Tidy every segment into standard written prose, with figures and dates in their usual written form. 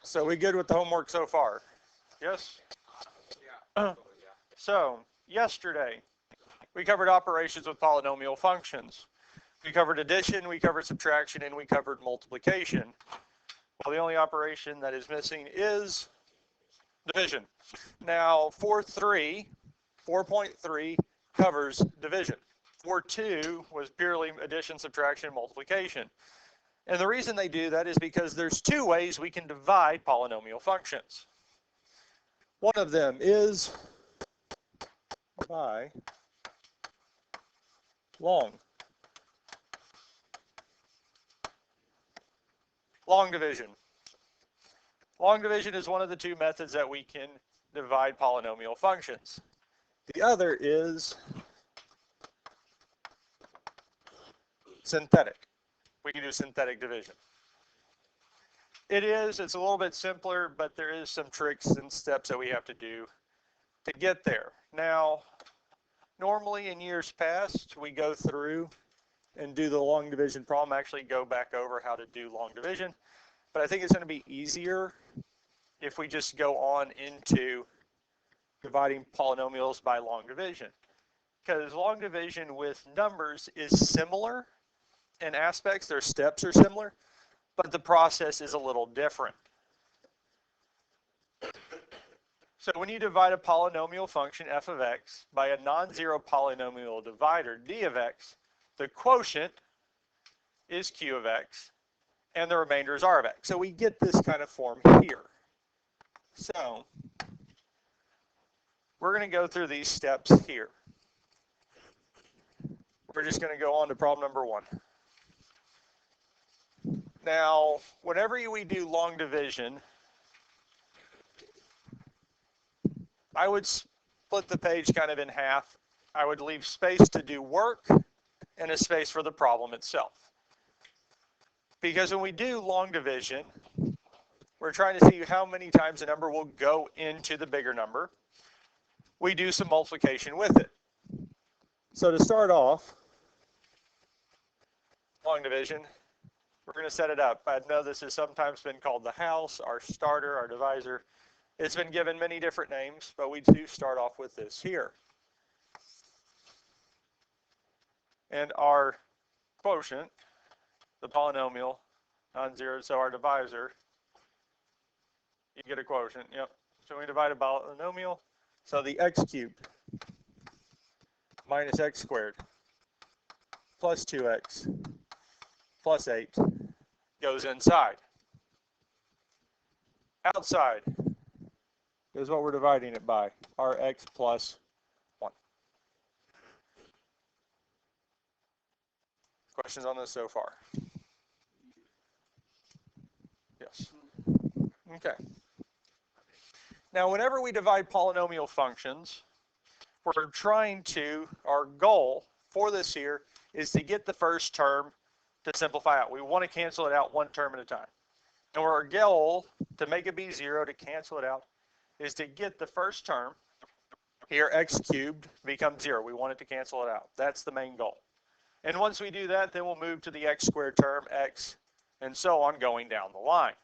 So we good with the homework so far? Yes? Yeah. So yesterday we covered operations with polynomial functions. We covered addition, we covered subtraction, and we covered multiplication. Well, the only operation that is missing is division. Now 4.3 covers division. 4.2 was purely addition, subtraction, multiplication. And the reason they do that is because there's two ways we can divide polynomial functions. One of them is by long division. Long division is one of the two methods that we can divide polynomial functions. The other is synthetic. We can do synthetic division. It's a little bit simpler, but there is some tricks and steps that we have to do to get there. Now, normally in years past, we go through and do the long division problem, actually go back over how to do long division. But I think it's going to be easier if we just go on into dividing polynomials by long division. Because long division with numbers is similar in aspects, their steps are similar, but the process is a little different. So when you divide a polynomial function f of x by a non-zero polynomial divider d of x, the quotient is q of x and the remainder is r of x. So we get this kind of form here. So we're going to go through these steps here. We're just going to go on to problem number 1. Now, whenever we do long division, I would split the page kind of in half. I would leave space to do work and a space for the problem itself. Because when we do long division, we're trying to see how many times a number will go into the bigger number. We do some multiplication with it. So to start off, long division, we're going to set it up. I know this has sometimes been called the house, our starter, our divisor. It's been given many different names, but we do start off with this here. And our quotient, the polynomial, non-zero, so our divisor, you get a quotient, yep. So we divide a polynomial, so the x cubed minus x squared plus 2x plus 8 goes inside. Outside is what we're dividing it by, our x plus 1. Questions on this so far? Yes. Okay. Now, whenever we divide polynomial functions, we're trying to, our goal for this here is to get the first term to simplify out. We want to cancel it out one term at a time. And our goal to make it be 0, to cancel it out, is to get the first term here, x cubed, becomes 0. We want it to cancel it out. That's the main goal. And once we do that, then we'll move to the x squared term, x, and so on going down the line.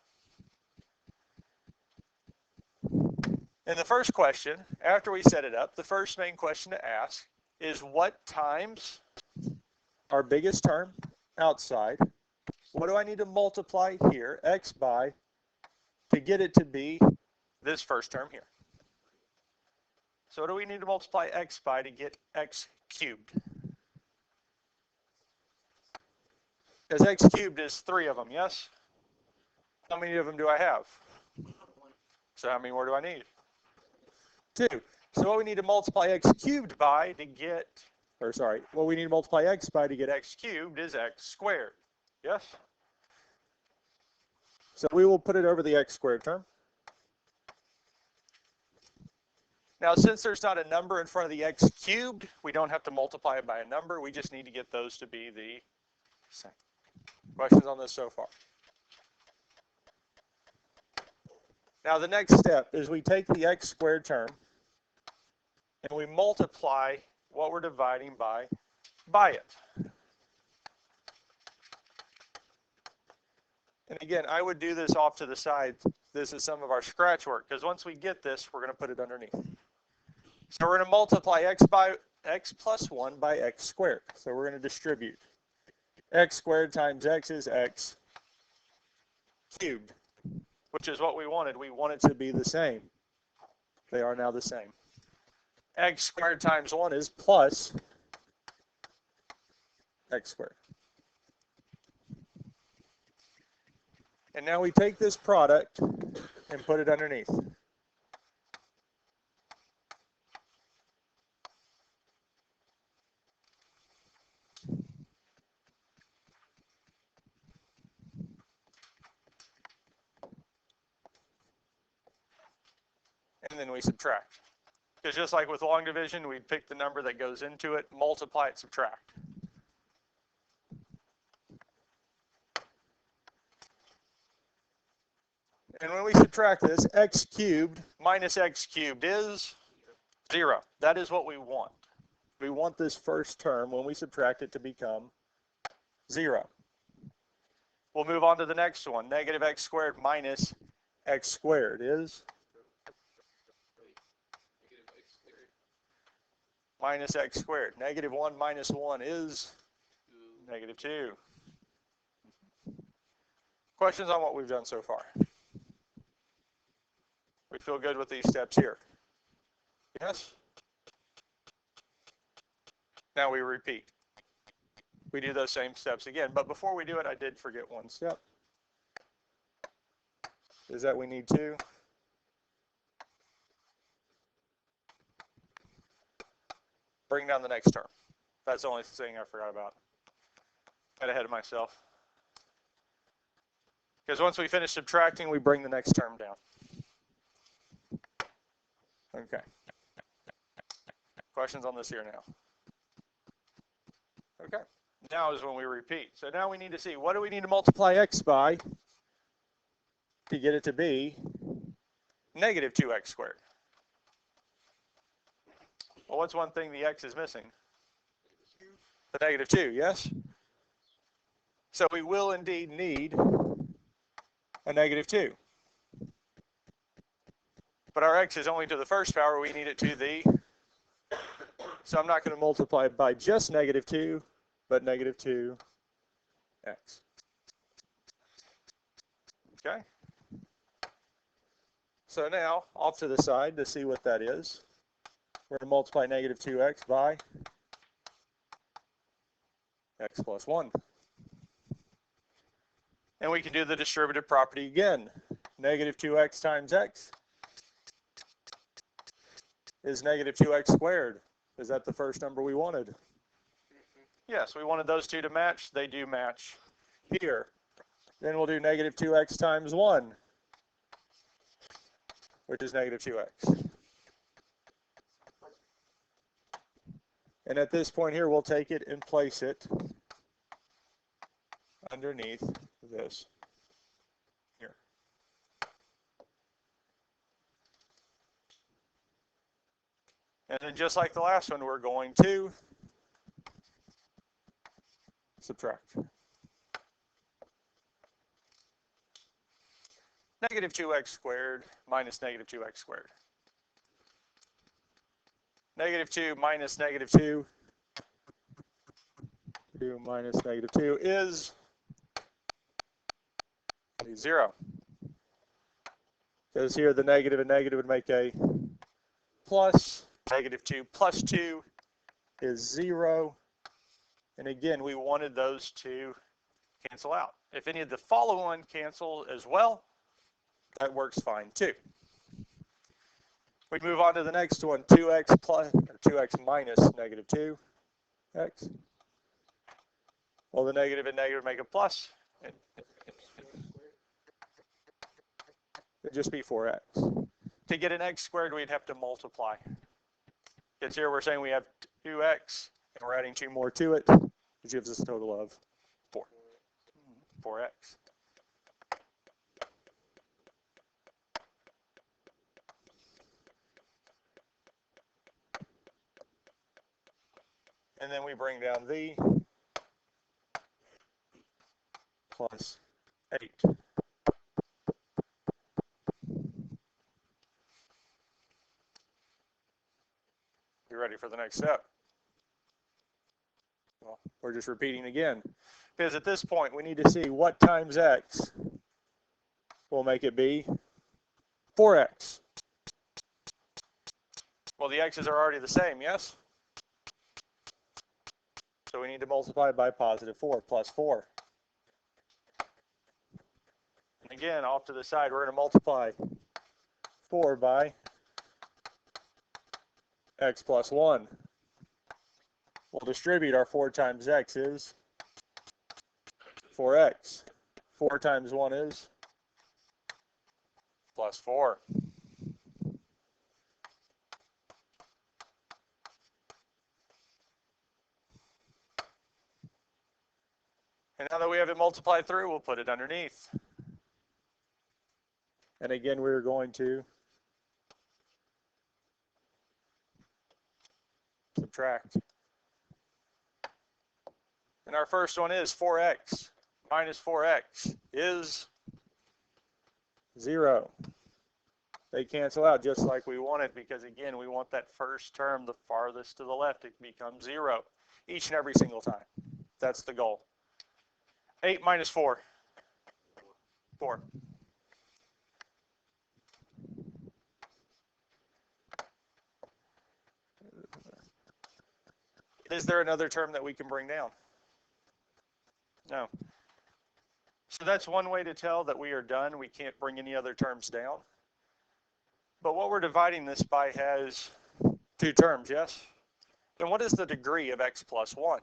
And the first question, after we set it up, the first main question to ask is what times our biggest term outside, what do I need to multiply here, x by, to get it to be this first term here? So what do we need to multiply x by to get x cubed? Because x cubed is 3 of them, yes? How many of them do I have? So how many more do I need? 2. So what we need to multiply x cubed by to get, what we need to multiply x by to get x cubed is x squared. Yes? So we will put it over the x squared term. Now, since there's not a number in front of the x cubed, we don't have to multiply it by a number. We just need to get those to be the same. Questions on this so far? Now, the next step is we take the x squared term and we multiply what we're dividing by it. And again, I would do this off to the side. This is some of our scratch work, because once we get this, we're going to put it underneath. So we're going to multiply x plus 1 by x squared. So we're going to distribute. X squared times x is x cubed, which is what we wanted. We want it to be the same. They are now the same. X squared times 1 is plus x squared. And now we take this product and put it underneath. And then we subtract. Because just like with long division, we'd pick the number that goes into it, multiply it, subtract. And when we subtract this, x cubed minus x cubed is 0. That is what we want. We want this first term, when we subtract it, to become 0. We'll move on to the next one. Negative x squared minus x squared is minus x squared. Negative 1 minus 1 is negative 2. Questions on what we've done so far? We feel good with these steps here. Yes? Now we repeat. We do those same steps again. But before we do it, I did forget one step. Is that we need to bring down the next term. That's the only thing I forgot about. Got ahead of myself. Because once we finish subtracting, we bring the next term down. Okay. Questions on this here now? Okay. Now is when we repeat. So now we need to see, what do we need to multiply x by to get it to be negative 2x squared? Well, what's one thing the x is missing? The negative 2, yes? So we will indeed need a negative 2. But our x is only to the first power. We need it to the... So I'm not going to multiply it by just negative 2, but negative 2x. Okay? So now, off to the side to see what that is. We're going to multiply negative 2x by x plus 1. And we can do the distributive property again. Negative 2x times x is negative 2x squared. Is that the first number we wanted? Yes, we wanted those two to match. They do match here. Then we'll do negative 2x times 1, which is negative 2x. And at this point here, we'll take it and place it underneath this here. And then just like the last one, we're going to subtract. Negative 2x squared minus negative 2x squared. Negative 2 minus negative 2. 2 minus negative 2 is 0. Because here the negative and negative would make a plus. Negative 2 plus 2 is 0. And again, we wanted those to cancel out. If any of the following cancel as well, that works fine too. We move on to the next one, 2x plus, or 2x minus negative 2x. Well, the negative and negative make a plus. It'd just be 4x. To get an x squared, we'd have to multiply. Because here we're saying we have 2x, and we're adding 2 more to it, which gives us a total of 4. 4x. And then we bring down the plus 8. You ready for the next step? Well, we're just repeating again. Because at this point, we need to see what times x will make it be 4x. Well, the x's are already the same, yes? So we need to multiply by positive 4 plus 4. And again, off to the side, we're going to multiply 4 by x plus 1. We'll distribute our 4 times x is 4x. 4 times 1 is plus 4. And now that we have it multiplied through, we'll put it underneath. And again, we're going to subtract. And our first one is 4x minus 4x is 0. They cancel out just like we wanted because, again, we want that first term, the farthest to the left, it becomes 0 each and every single time. That's the goal. 8 minus 4. 4. Is there another term that we can bring down? No. So that's one way to tell that we are done. We can't bring any other terms down. But what we're dividing this by has 2 terms, yes? Then what is the degree of x plus 1?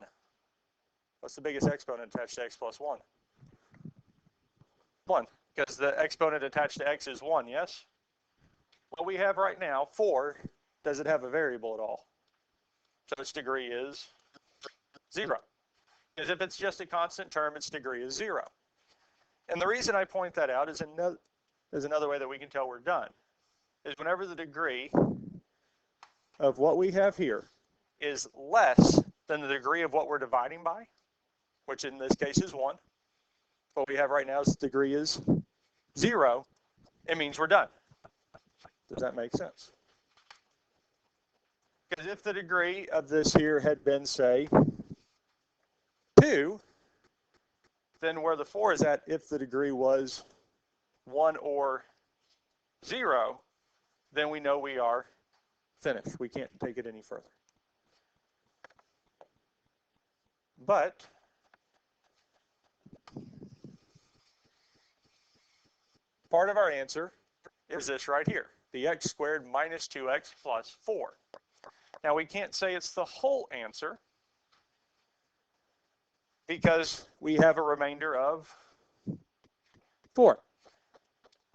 What's the biggest exponent attached to x plus 1? 1, because the exponent attached to x is 1, yes? What we have right now, 4, does it have a variable at all? So its degree is 0. Because if it's just a constant term, its degree is 0. And the reason I point that out is another way that we can tell we're done, is whenever the degree of what we have here is less than the degree of what we're dividing by, which in this case is 1, what we have right now is the degree is 0, it means we're done. Does that make sense? Because if the degree of this here had been, say, 2, then where the 4 is at, if the degree was 1 or 0, then we know we are finished. We can't take it any further. But part of our answer is this right here, the x squared minus 2x plus 4. Now we can't say it's the whole answer because we have a remainder of 4.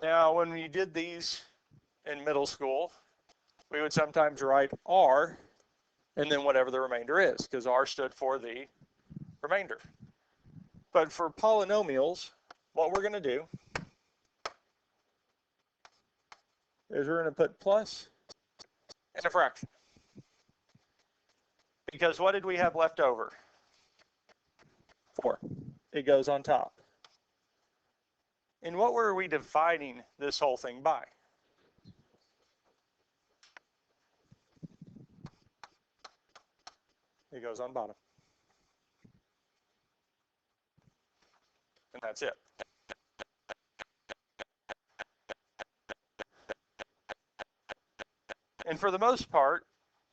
Now when we did these in middle school, we would sometimes write r and then whatever the remainder is, because r stood for the remainder. But for polynomials, what we're going to do is we're going to put plus and a fraction. Because what did we have left over? 4. It goes on top. And what were we dividing this whole thing by? It goes on bottom. And that's it. And for the most part,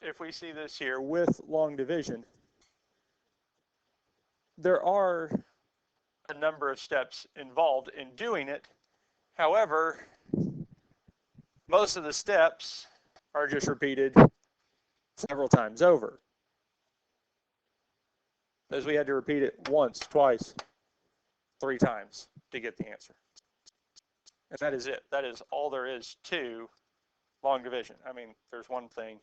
if we see this here with long division, there are a number of steps involved in doing it. However, most of the steps are just repeated several times over, as we had to repeat it once, twice, 3 times to get the answer. And that is it. That is all there is to long division. I mean, there's one thing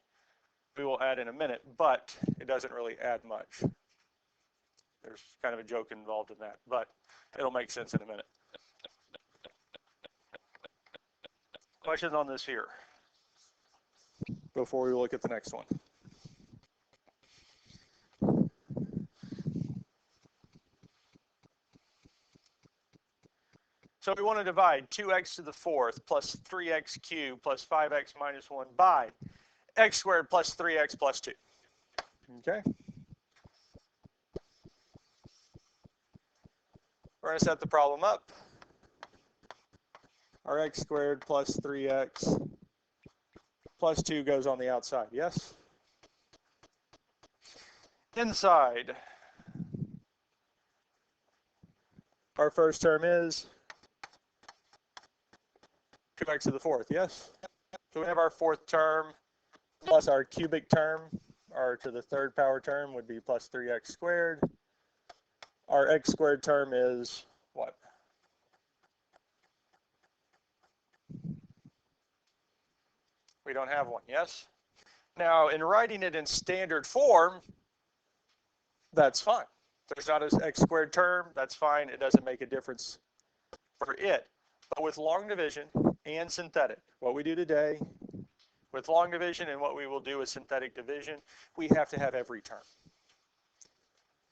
we will add in a minute, but it doesn't really add much. There's kind of a joke involved in that, but it'll make sense in a minute. Questions on this here before we look at the next one? So we want to divide 2x to the fourth plus 3x cubed plus 5x minus 1 by x squared plus 3x plus 2. Okay? We're going to set the problem up. Our x squared plus 3x plus 2 goes on the outside, yes? Inside, our first term is 2x to the fourth, yes? So we have our fourth term plus our cubic term, or to the third power term would be plus 3x squared. Our x squared term is what? We don't have one, yes? Now, in writing it in standard form, that's fine. There's not an x squared term, that's fine. It doesn't make a difference for it. But with long division and synthetic, what we do today, with long division and what we will do with synthetic division, we have to have every term.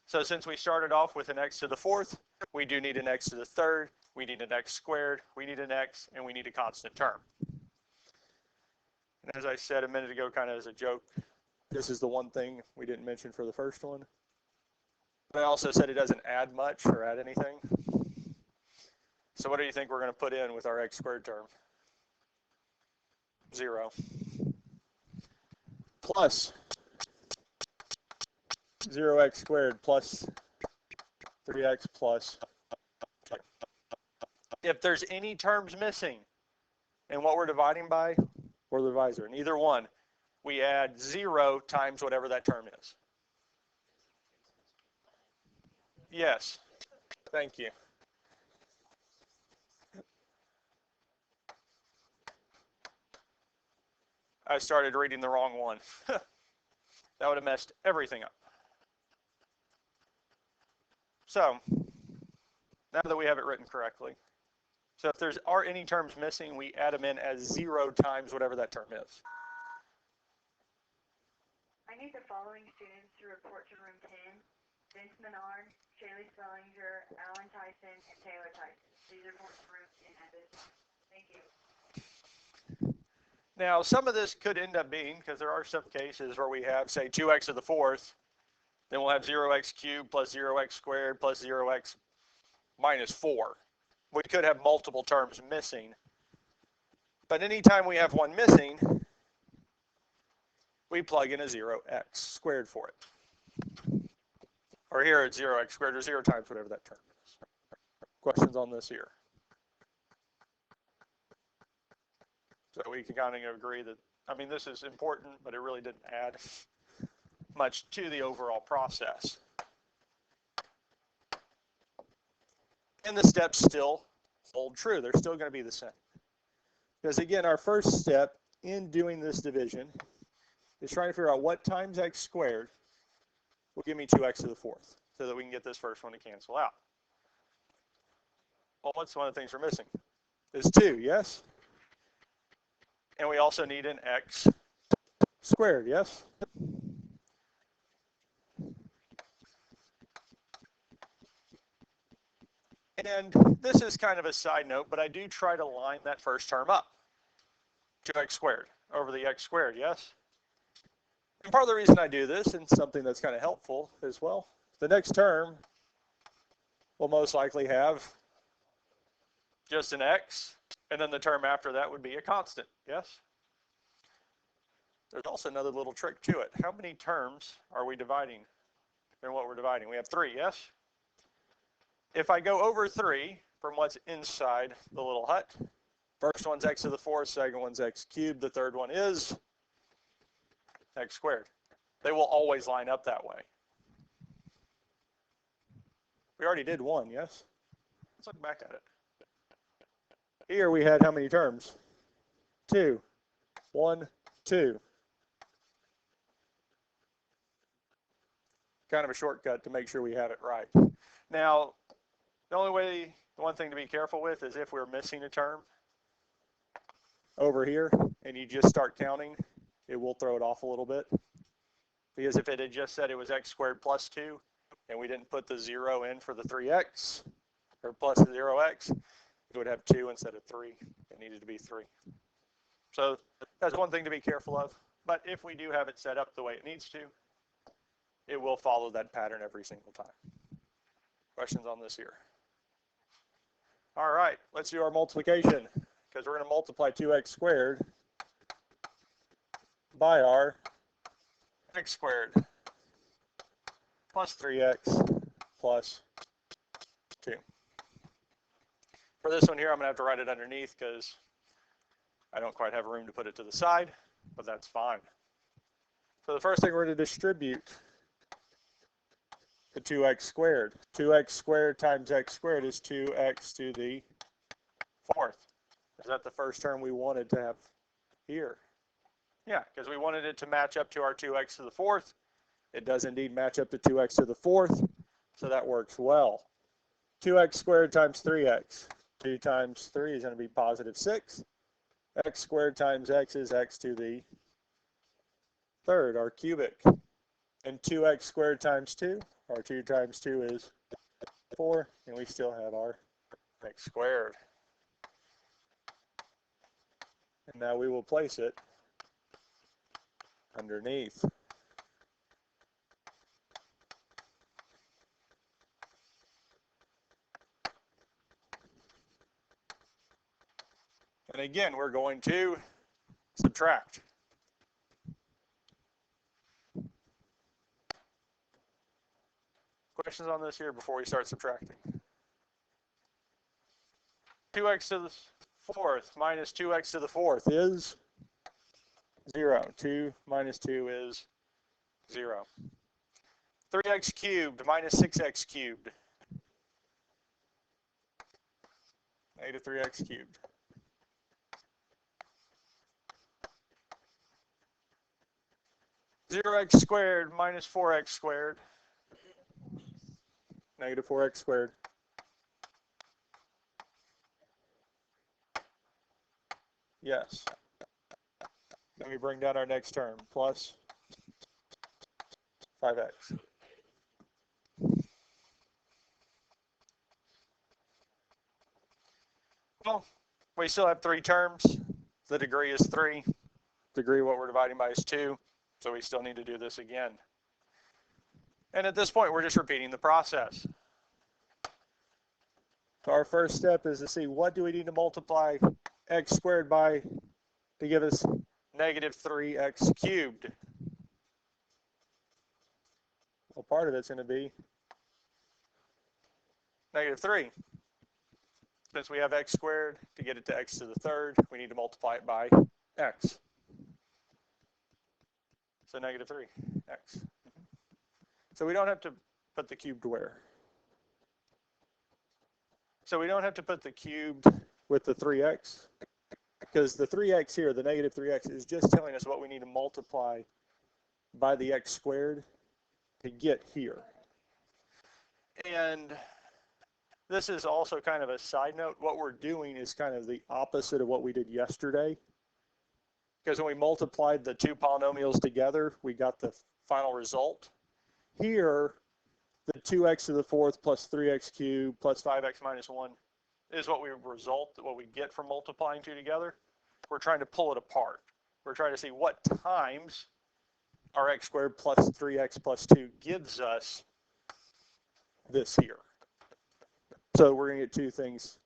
So since we started off with an x to the fourth, we do need an x to the third, we need an x squared, we need an x, and we need a constant term. And as I said a minute ago, kind of as a joke, this is the one thing we didn't mention for the first one. But I also said it doesn't add much or add anything. So what do you think we're going to put in with our x squared term? 0. Plus 0x squared plus 3x plus 2. If there's any terms missing in what we're dividing by, or the divisor, in either one, we add 0 times whatever that term is. Yes, thank you. I started reading the wrong one. That would have messed everything up. So, now that we have it written correctly, so if there are any terms missing, we add them in as 0 times whatever that term is. I need the following students to report to room 10. Vince Menard, Shaylee Spellinger, Alan Tyson, and Taylor Tyson. Please report to room 10 at this time. Thank you. Now, some of this could end up being, because there are some cases where we have, say, 2x to the fourth, then we'll have 0x cubed plus 0x squared plus 0x minus 4. We could have multiple terms missing. But anytime we have one missing, we plug in a 0x squared for it. Or here it's 0x squared, or 0 times whatever that term is. Questions on this here? So we can kind of agree that, I mean, this is important, but it really didn't add much to the overall process. And the steps still hold true. They're still going to be the same. Because again, our first step in doing this division is trying to figure out what times x squared will give me 2x to the fourth, so that we can get this first one to cancel out. Well, what's one of the things we're missing? Is 2, yes? And we also need an x squared, yes? And this is kind of a side note, but I do try to line that first term up. 2x squared over the x squared, yes? And part of the reason I do this, and something that's kind of helpful as well, the next term will most likely have just an x, and then the term after that would be a constant, yes? There's also another little trick to it. How many terms are we dividing in what we're dividing? We have 3, yes? If I go over 3 from what's inside the little hut, first one's x to the fourth, second one's x cubed, the third one is x squared. They will always line up that way. We already did 1, yes? Let's look back at it. Here we had how many terms? 2. 1, 2. Kind of a shortcut to make sure we have it right. Now, the one thing to be careful with is if we're missing a term over here and you just start counting, it will throw it off a little bit. Because if it had just said it was x squared plus 2 and we didn't put the 0 in for the 3x or plus the 0x, it would have 2 instead of 3. It needed to be 3. So that's one thing to be careful of. But if we do have it set up the way it needs to, it will follow that pattern every single time. Questions on this here? All right, let's do our multiplication, because we're going to multiply 2x squared by our x squared plus 3x plus 2. For this one here, I'm going to have to write it underneath because I don't quite have room to put it to the side, but that's fine. So the first thing we're going to distribute the 2x squared. 2x squared times x squared is 2x to the 4th. Is that the first term we wanted to have here? Yeah, because we wanted it to match up to our 2x to the 4th. It does indeed match up to 2x to the 4th, so that works well. 2x squared times 3x. 2 times 3 is going to be positive 6. X squared times x is x to the 3rd, our cubic. And 2x squared times 2, our 2 times 2 is 4, and we still have our x squared. And now we will place it underneath. And again, we're going to subtract. Questions on this here before we start subtracting? 2x to the 4th minus 2x to the 4th is 0. 2 minus 2 is 0. 3x cubed minus 6x cubed. Negative 3x cubed. Zero x squared minus 4x squared. Negative 4x squared. Yes. Then we bring down our next term, plus 5x. Well, we still have 3 terms. The degree is 3. Degree what we're dividing by is 2. So we still need to do this again. And at this point, we're just repeating the process. So our first step is to see what do we need to multiply x squared by to give us negative 3x cubed. Well, part of it's going to be negative 3. Since we have x squared, to get it to x to the 3rd, we need to multiply it by x. So negative 3x. So we don't have to put the cubed where? So we don't have to put the cubed with the 3x, because the 3x here, the negative 3x, is just telling us what we need to multiply by the x squared to get here. And this is also kind of a side note. What we're doing is kind of the opposite of what we did yesterday. Because when we multiplied the 2 polynomials together, we got the final result. Here, the 2x to the 4th plus 3x cubed plus 5x minus 1 is what we get from multiplying 2 together. We're trying to pull it apart. We're trying to see what times our x squared plus 3x plus 2 gives us this here. So we're going to get 2 things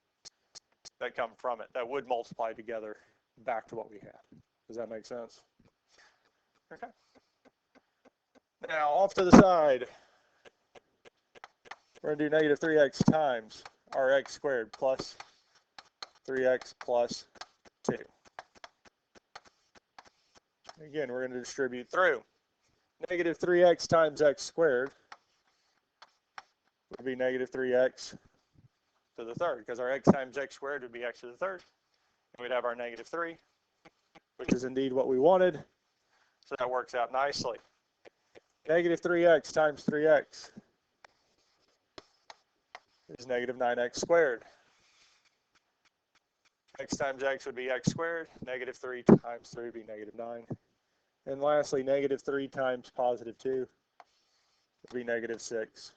that come from it that would multiply together back to what we had. Does that make sense? Okay. Now off to the side, we're going to do negative 3x times our x squared plus 3x plus 2. Again, we're going to distribute through. Negative 3x times x squared would be negative 3x to the 3rd, because our x times x squared would be x to the 3rd. And we'd have our negative 3, which is indeed what we wanted. So that works out nicely. Negative 3x times 3x is negative 9x squared. X times x would be x squared. Negative 3 times 3 would be negative 9. And lastly, negative 3 times positive 2 would be negative 6x.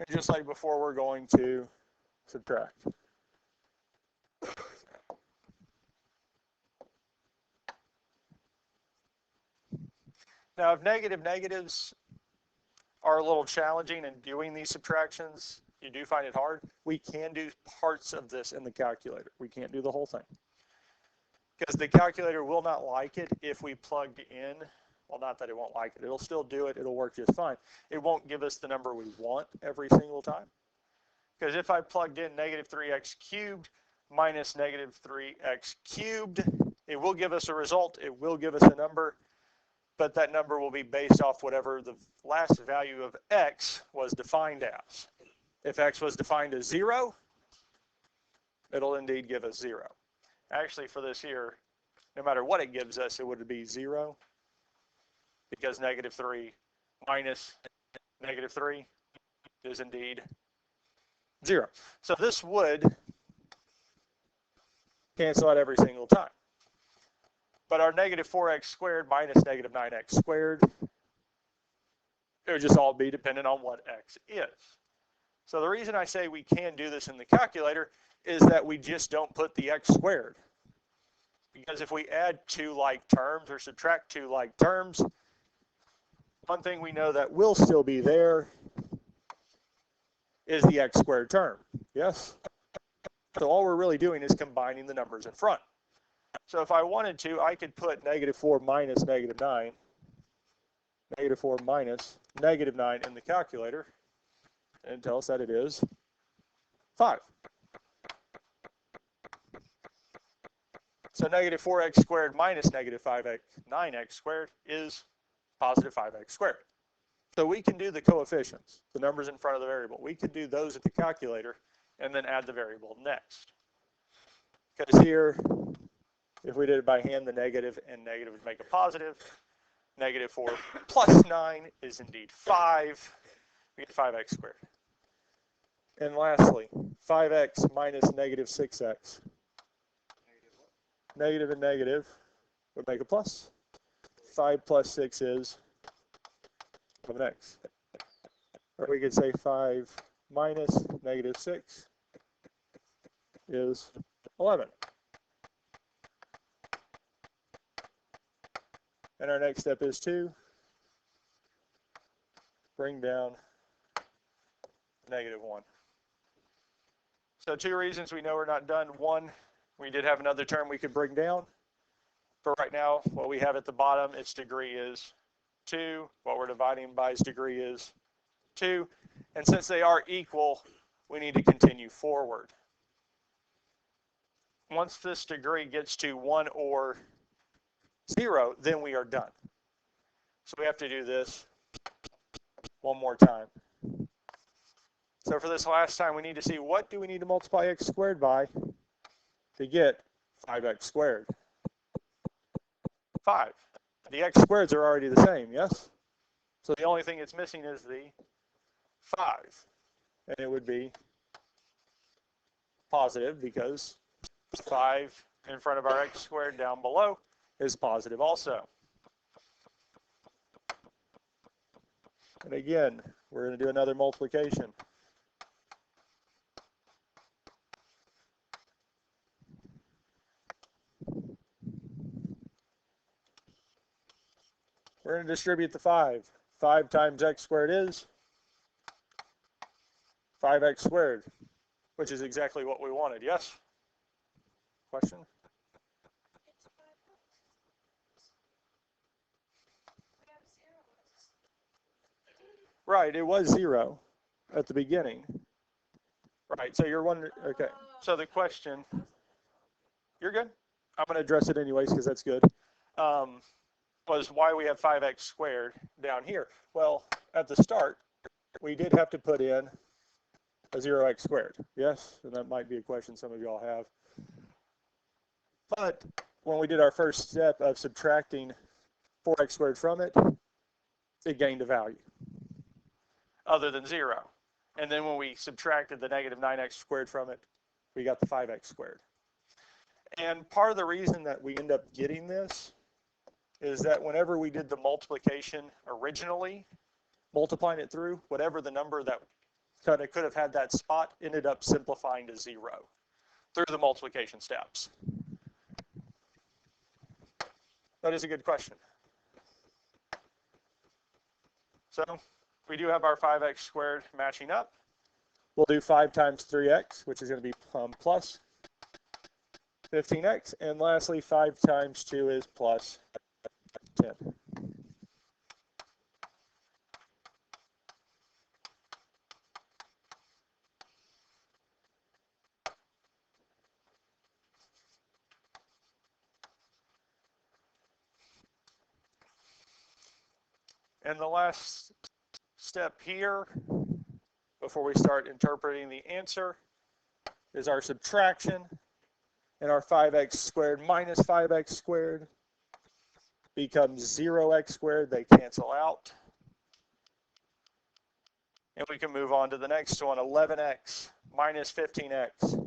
And just like before, we're going to subtract. Now, if negatives are a little challenging in doing these subtractions, you do find it hard, we can do parts of this in the calculator. We can't do the whole thing. Because the calculator will not like it if we plugged in, well, not that it won't like it, it'll still do it, it'll work just fine. It won't give us the number we want every single time. Because if I plugged in negative 3x cubed minus negative 3x cubed, it will give us a result, it will give us a number, but that number will be based off whatever the last value of x was defined as. If x was defined as 0, it'll indeed give us 0. Actually, for this here, no matter what it gives us, it would be 0, because negative 3 minus negative 3 is indeed 0. So this would cancel out every single time. But our negative 4x squared minus negative 9x squared, it would just all be dependent on what x is. So the reason I say we can do this in the calculator is that we just don't put the x squared. Because if we add two like terms or subtract two like terms, one thing we know that will still be there is the x squared term. Yes? So all we're really doing is combining the numbers in front. So if I wanted to, I could put negative 4 minus negative 9, negative 4 minus negative 9 in the calculator, and tell us that it is 5. So negative 4x squared minus negative 9x squared is positive 5x squared. So we can do the coefficients, the numbers in front of the variable. We could do those at the calculator and then add the variable next. Because here, if we did it by hand, the negative and negative would make a positive. Negative 4 plus 9 is indeed 5. We get 5x squared. And lastly, 5x minus negative 6x. Negative and negative would make a plus. 5 plus 6 is of an x. Or we could say 5 minus negative 6 is 11. And our next step is to bring down negative 1. So two reasons we know we're not done. One, we did have another term we could bring down. But right now, what we have at the bottom, its degree is 2. What we're dividing by its degree is 2. And since they are equal, we need to continue forward. Once this degree gets to 1 or 0, then we are done. So we have to do this one more time. So for this last time, we need to see what do we need to multiply x squared by to get 5x squared. 5. The x squareds are already the same, yes? So the only thing it's missing is the 5. And it would be positive because 5 in front of our x squared down below is positive also. And again, we're going to do another multiplication. We're going to distribute the 5. 5 times x squared is 5x squared, which is exactly what we wanted, yes? Question? Right, it was 0 at the beginning. Right, so you're wondering, okay. So the question, you're good. I'm going to address it anyways because that's good. Was why we have 5x squared down here. Well, at the start, we did have to put in a 0x squared. Yes, and that might be a question some of y'all have. But when we did our first step of subtracting 4x squared from it, it gained a value other than 0. And then when we subtracted the negative 9x squared from it, we got the 5x squared. And part of the reason that we end up getting this is that whenever we did the multiplication originally, multiplying it through, whatever the number that kind of could have had that spot, ended up simplifying to 0 through the multiplication steps? That is a good question. So we do have our 5x squared matching up. We'll do 5 times 3x, which is going to be plus 15x. And lastly, 5 times 2 is plus 10. And the last step here, before we start interpreting the answer, is our subtraction. And our 5x squared minus 5x squared becomes 0x squared. They cancel out. And we can move on to the next one, 11x minus 15x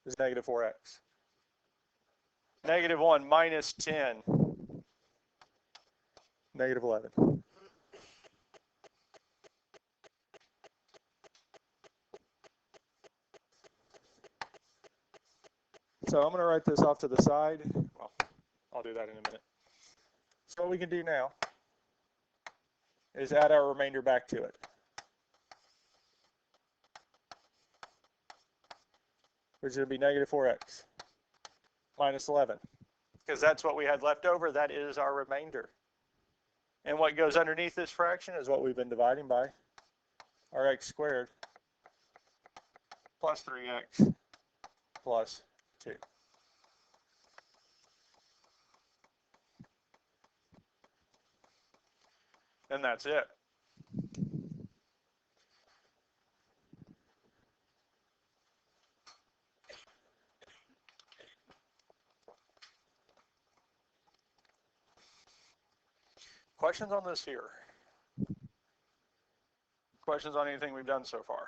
is negative 4x. Negative 1 minus 10, negative 11. So I'm going to write this off to the side. Well, I'll do that in a minute. So what we can do now is add our remainder back to it, which is going to be negative 4x minus 11, because that's what we had left over. That is our remainder. And what goes underneath this fraction is what we've been dividing by, our x squared plus 3x plus 2. And that's it. Questions on this here? Questions on anything we've done so far?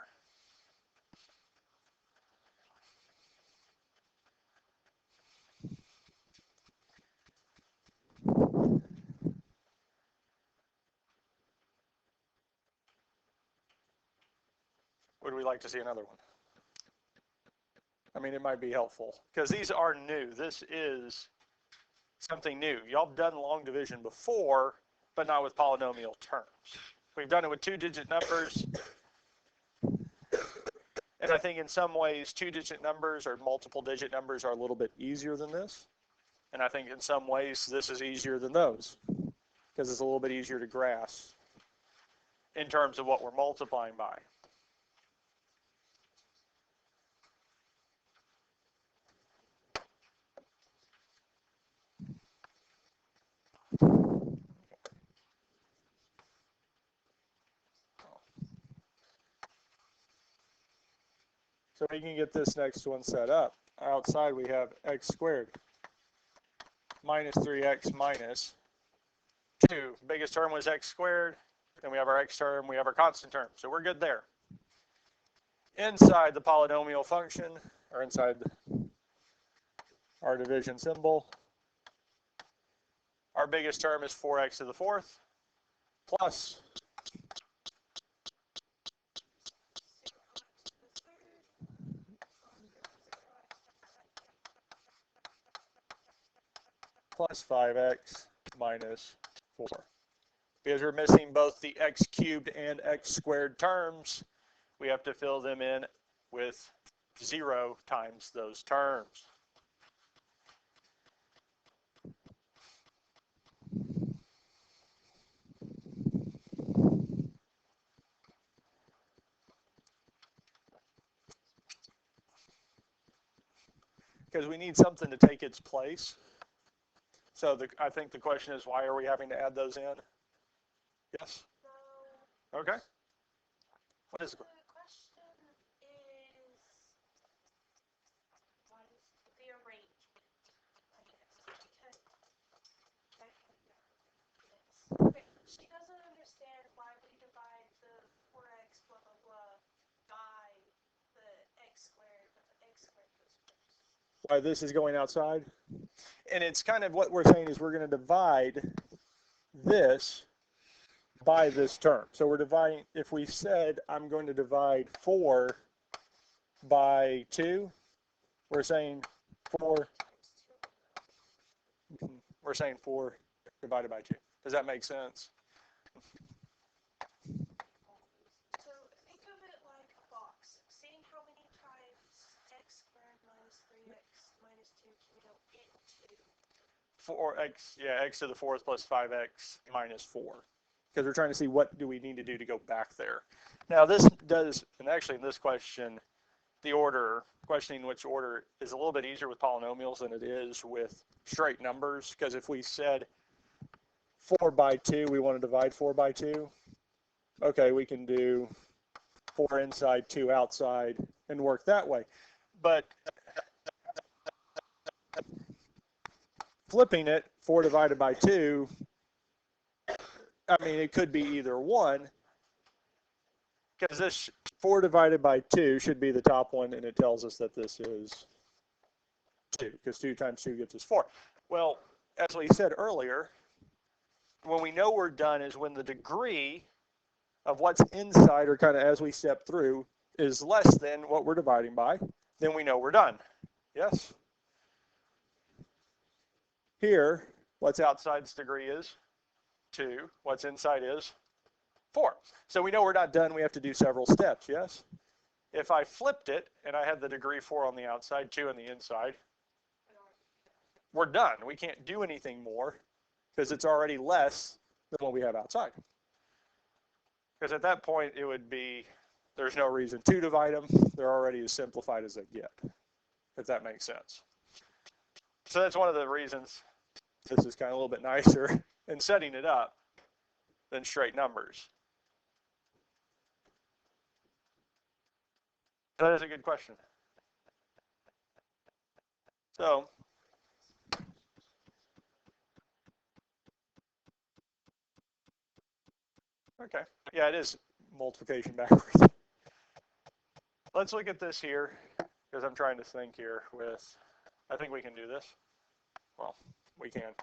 Would we like to see another one? I mean, it might be helpful because these are new. This is something new. Y'all have done long division before, but not with polynomial terms. We've done it with 2-digit numbers. And I think in some ways, 2-digit numbers or multiple digit numbers are a little bit easier than this. And I think in some ways, this is easier than those because it's a little bit easier to grasp in terms of what we're multiplying by. So we can get this next one set up. Outside we have x squared minus 3x minus 2. Biggest term was x squared. Then we have our x term, we have our constant term. So we're good there. Inside the polynomial function, or inside our division symbol, our biggest term is 4x to the 4th plus plus 5x minus 4. Because we're missing both the x cubed and x squared terms, we have to fill them in with 0 times those terms. Because we need something to take its place. So I think the question is, why are we having to add those in? Yes? Okay. What is it? The question is, what is the arrangement? Okay, she doesn't understand why we divide the 4x blah blah blah by the x squared, but the x squared goes first. Why this is going outside? And it's kind of what we're saying is we're going to divide this by this term. So we're dividing, if we said I'm going to divide 4 by 2, we're saying 4 divided by 2. Does that make sense? So think of it like a box. Seeing how many times x squared minus 3x minus 2 can go into. 4x, yeah, x to the 4th plus 5x minus 4. Because we're trying to see what do we need to do to go back there. Now this does, and actually in this question, the order, questioning which order is a little bit easier with polynomials than it is with straight numbers. Because if we said 4 by 2, we want to divide 4 by 2. Okay, we can do 4 inside, 2 outside, and work that way. But flipping it, 4 divided by 2, I mean, it could be either one, because this 4 divided by 2 should be the top one, and it tells us that this is 2, because 2 times 2 gives us 4. Well, as we said earlier, when we know we're done is when the degree of what's inside, or kind of as we step through, is less than what we're dividing by, then we know we're done. Yes? Here, what's outside's degree is 2. What's inside is 4. So we know we're not done. We have to do several steps, yes? If I flipped it and I had the degree 4 on the outside, 2 on the inside, we're done. We can't do anything more because it's already less than what we have outside. Because at that point, it would be, there's no reason to divide them. They're already as simplified as they get, if that makes sense. So that's one of the reasons this is kind of a little bit nicer in setting it up than straight numbers. That is a good question. So, okay, yeah, it is multiplication backwards. Let's look at this here, because I'm trying to think here with, I think we can do this. Well, we can.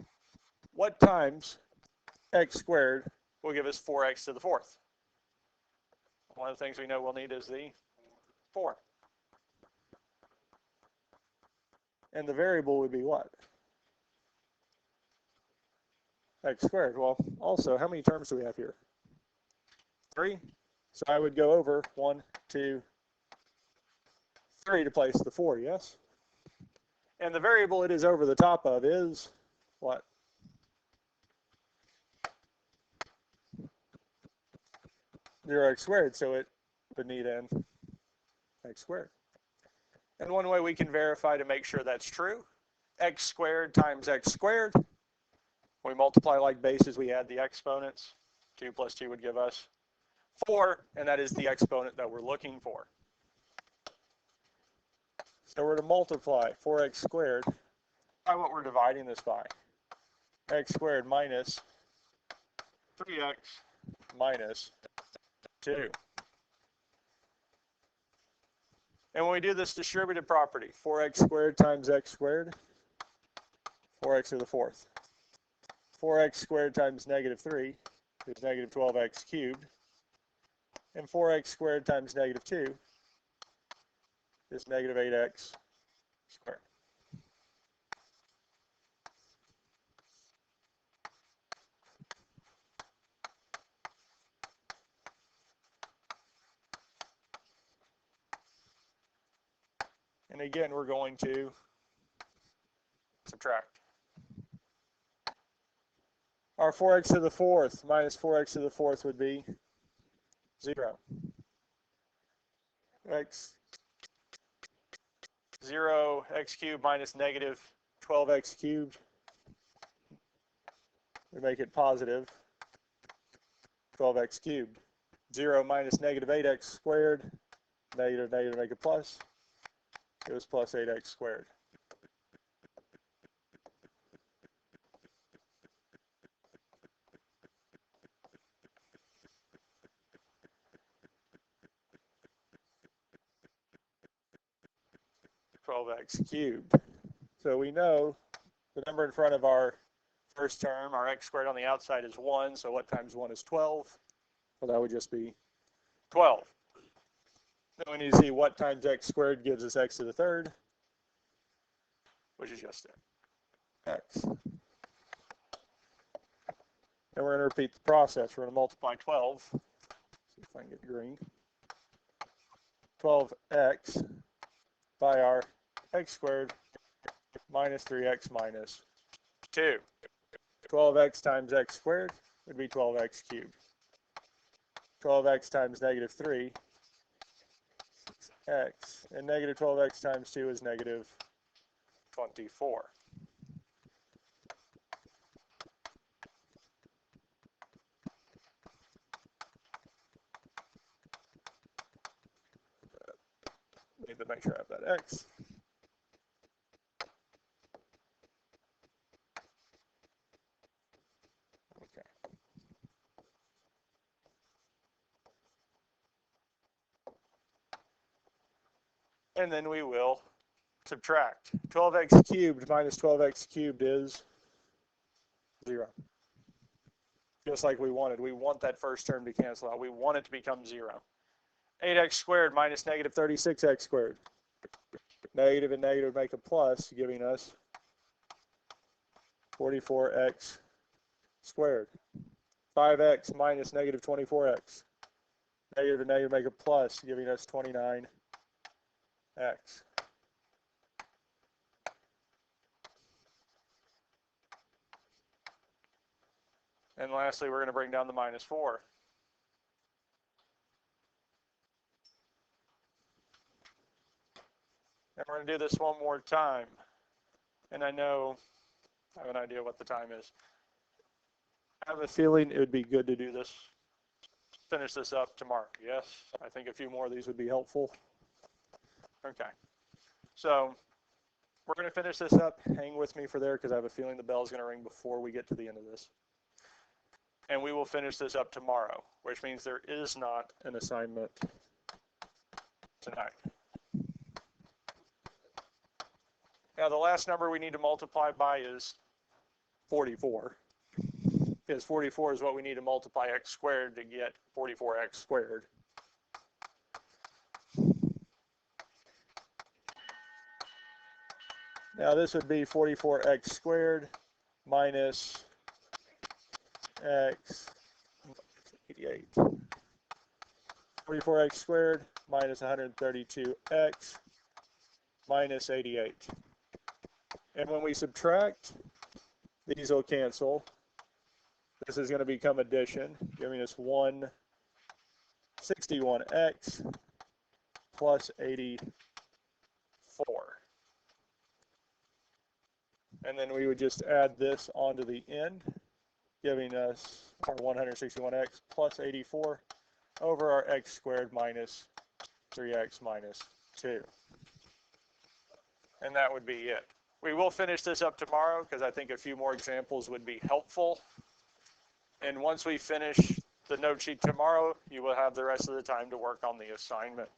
What times x squared will give us 4x to the 4th? One of the things we know we'll need is the 4. And the variable would be what? X squared. Well, also, how many terms do we have here? 3. So I would go over 1, 2, 3 to place the 4, yes? And the variable it is over the top of is what? Zero x squared, so it would need n x squared. And one way we can verify to make sure that's true, x squared times x squared. We multiply like bases, we add the exponents. 2 plus 2 would give us 4, and that is the exponent that we're looking for. So we're to multiply 4x squared by what we're dividing this by. X squared minus 3x minus 2. And when we do this distributive property, 4x squared times x squared, 4x to the 4th. 4x squared times negative 3 is negative 12x cubed. And 4x squared times negative 2 is negative 8x squared. And again, we're going to subtract. Our 4x to the 4th minus 4x to the 4th would be 0. X 0 x cubed minus negative 12x cubed. We make it positive 12x cubed. 0 minus negative 8x squared. Negative, negative, make it plus. It was plus 8x squared. X cubed. So we know the number in front of our first term, our x squared on the outside is 1, so what times 1 is 12? Well, that would just be 12. Then we need to see what times x squared gives us x to the third, which is just x. And we're going to repeat the process. We're going to multiply 12. See if I can get green. 12x by our x squared minus 3x minus 2. 12x times x squared would be 12x cubed. 12x times negative 3 is x. And negative 12x times 2 is negative 24. Need to make sure I have that x. Okay. And then we will subtract. 12x cubed minus 12x cubed is 0. Just like we wanted. We want that first term to cancel out. We want it to become 0. 8x squared minus negative 36x squared. Negative and negative make a plus, giving us 44x squared. 5x minus negative 24x. Negative and negative make a plus, giving us 29x. And lastly, we're going to bring down the minus 4. And we're going to do this one more time. And I know, I have an idea what the time is. I have a feeling it would be good to do this, finish this up tomorrow. Yes, I think a few more of these would be helpful. Okay. So we're going to finish this up. Hang with me for there because I have a feeling the bell is going to ring before we get to the end of this. And we will finish this up tomorrow, which means there is not an assignment tonight. Now, the last number we need to multiply by is 44. Because 44 is what we need to multiply x squared to get 44x squared. Now, this would be 44x squared minus x 88. 44x squared minus 132x minus 88. And when we subtract, these will cancel. This is going to become addition, giving us 161x plus 84. And then we would just add this onto the end, giving us our 161x plus 84 over our x squared minus 3x minus 2. And that would be it. We will finish this up tomorrow because I think a few more examples would be helpful. And once we finish the note sheet tomorrow, you will have the rest of the time to work on the assignment.